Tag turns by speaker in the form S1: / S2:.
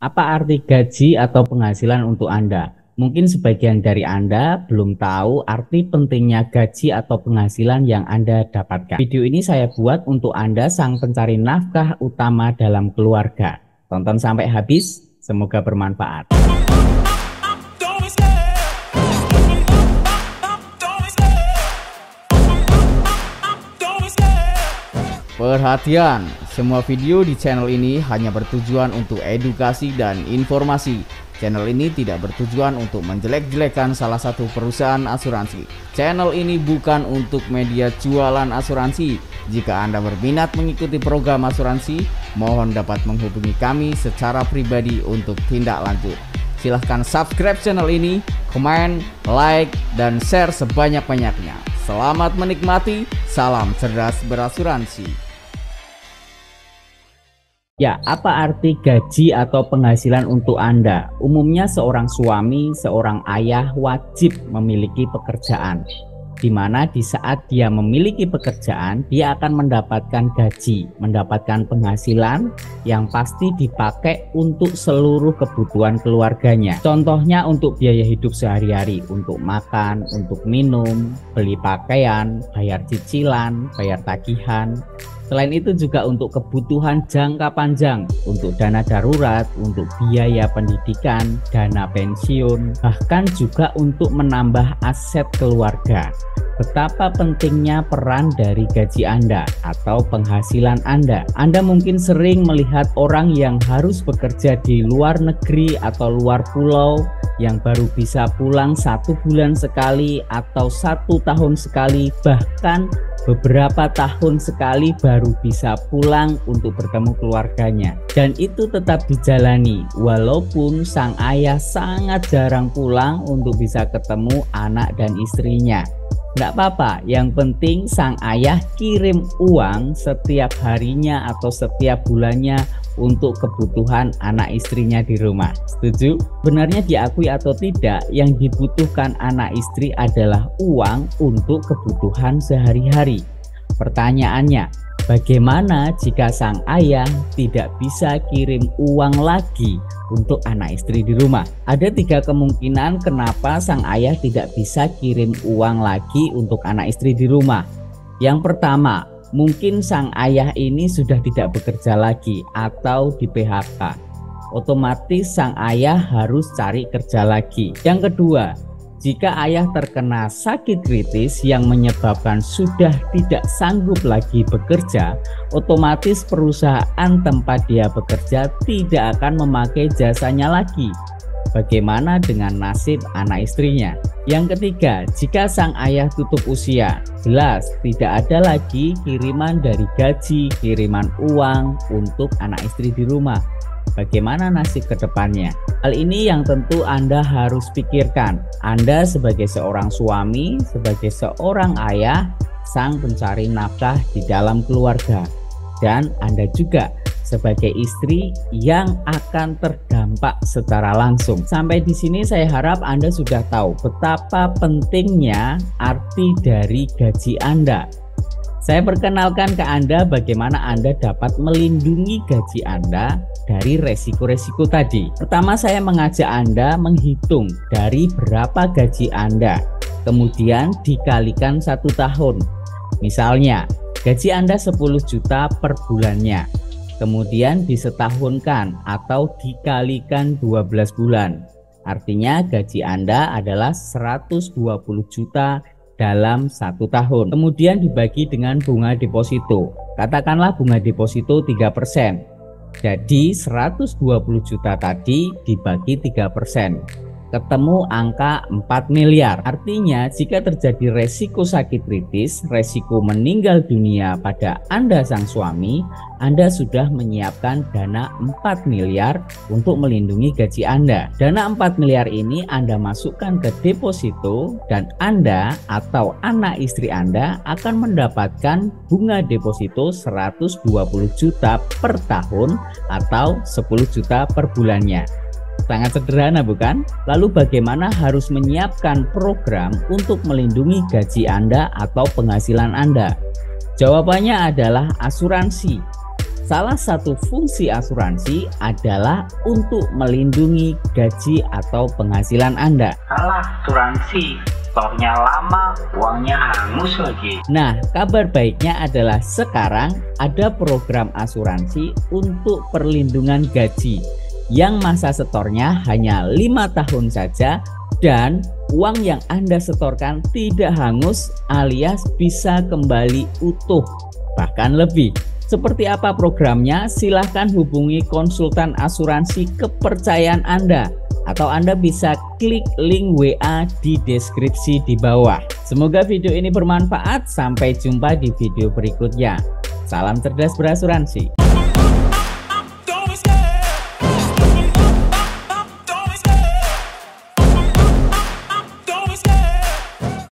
S1: Apa arti gaji atau penghasilan untuk Anda? Mungkin sebagian dari Anda belum tahu arti pentingnya gaji atau penghasilan yang Anda dapatkan. Video ini saya buat untuk Anda sang pencari nafkah utama dalam keluarga. Tonton sampai habis, semoga bermanfaat. Perhatian, semua video di channel ini hanya bertujuan untuk edukasi dan informasi. Channel ini tidak bertujuan untuk menjelek-jelekan salah satu perusahaan asuransi. Channel ini bukan untuk media jualan asuransi. Jika Anda berminat mengikuti program asuransi, mohon dapat menghubungi kami secara pribadi untuk tindak lanjut. Silahkan subscribe channel ini, komen, like, dan share sebanyak-banyaknya. Selamat menikmati, salam cerdas berasuransi. Ya, apa arti gaji atau penghasilan untuk Anda? Umumnya seorang suami, seorang ayah wajib memiliki pekerjaan, di mana di saat dia memiliki pekerjaan, dia akan mendapatkan gaji, mendapatkan penghasilan yang pasti dipakai untuk seluruh kebutuhan keluarganya. Contohnya untuk biaya hidup sehari-hari, untuk makan, untuk minum, beli pakaian, bayar cicilan, bayar tagihan. Selain itu juga untuk kebutuhan jangka panjang, untuk dana darurat, untuk biaya pendidikan, dana pensiun, bahkan juga untuk menambah aset keluarga. Betapa pentingnya peran dari gaji Anda atau penghasilan Anda. Anda mungkin sering melihat orang yang harus bekerja di luar negeri atau luar pulau, yang baru bisa pulang 1 bulan sekali atau 1 tahun sekali, bahkan beberapa tahun sekali baru bisa pulang untuk bertemu keluarganya. Dan itu tetap dijalani walaupun sang ayah sangat jarang pulang untuk bisa ketemu anak dan istrinya. Nggak apa-apa, yang penting sang ayah kirim uang setiap harinya atau setiap bulannya untuk kebutuhan anak istrinya di rumah. Setuju? Benarnya diakui atau tidak, yang dibutuhkan anak istri adalah uang untuk kebutuhan sehari-hari. Pertanyaannya, bagaimana jika sang ayah tidak bisa kirim uang lagi untuk anak istri di rumah? Ada 3 kemungkinan kenapa sang ayah tidak bisa kirim uang lagi untuk anak istri di rumah. Yang pertama, mungkin sang ayah ini sudah tidak bekerja lagi atau di PHK. Otomatis sang ayah harus cari kerja lagi. Yang kedua, jika ayah terkena sakit kritis yang menyebabkan sudah tidak sanggup lagi bekerja, otomatis perusahaan tempat dia bekerja tidak akan memakai jasanya lagi. Bagaimana dengan nasib anak istrinya? Yang ketiga, jika sang ayah tutup usia, jelas tidak ada lagi kiriman dari gaji, kiriman uang untuk anak istri di rumah. Bagaimana nasib ke depannya? Hal ini yang tentu Anda harus pikirkan. Anda sebagai seorang suami, sebagai seorang ayah, sang pencari nafkah di dalam keluarga. Dan Anda juga sebagai istri yang akan terdampak secara langsung. Sampai di sini saya harap Anda sudah tahu betapa pentingnya arti dari gaji Anda. Saya perkenalkan ke Anda bagaimana Anda dapat melindungi gaji Anda dari resiko-resiko tadi. Pertama, saya mengajak Anda menghitung dari berapa gaji Anda, kemudian dikalikan 1 tahun. Misalnya, gaji Anda 10 juta per bulannya, kemudian disetahunkan atau dikalikan 12 bulan. Artinya gaji Anda adalah 120 juta dalam 1 tahun. Kemudian dibagi dengan bunga deposito. Katakanlah bunga deposito 3%. Jadi 120 juta tadi dibagi 3%. Ketemu angka 4 miliar. Artinya jika terjadi resiko sakit kritis, resiko meninggal dunia pada Anda sang suami, Anda sudah menyiapkan dana 4 miliar untuk melindungi gaji Anda. Dana 4 miliar ini Anda masukkan ke deposito dan Anda atau anak istri Anda akan mendapatkan bunga deposito 120 juta per tahun atau 10 juta per bulannya. Sangat sederhana bukan? Lalu bagaimana harus menyiapkan program untuk melindungi gaji Anda atau penghasilan Anda? Jawabannya adalah asuransi. Salah satu fungsi asuransi adalah untuk melindungi gaji atau penghasilan Anda.
S2: Salah asuransi, setornya lama, uangnya hangus lagi.
S1: Nah, kabar baiknya adalah sekarang ada program asuransi untuk perlindungan gaji yang masa setornya hanya 5 tahun saja dan uang yang Anda setorkan tidak hangus alias bisa kembali utuh, bahkan lebih. Seperti apa programnya? Silahkan hubungi konsultan asuransi kepercayaan Anda atau Anda bisa klik link WA di deskripsi di bawah. Semoga video ini bermanfaat. Sampai jumpa di video berikutnya. Salam cerdas berasuransi.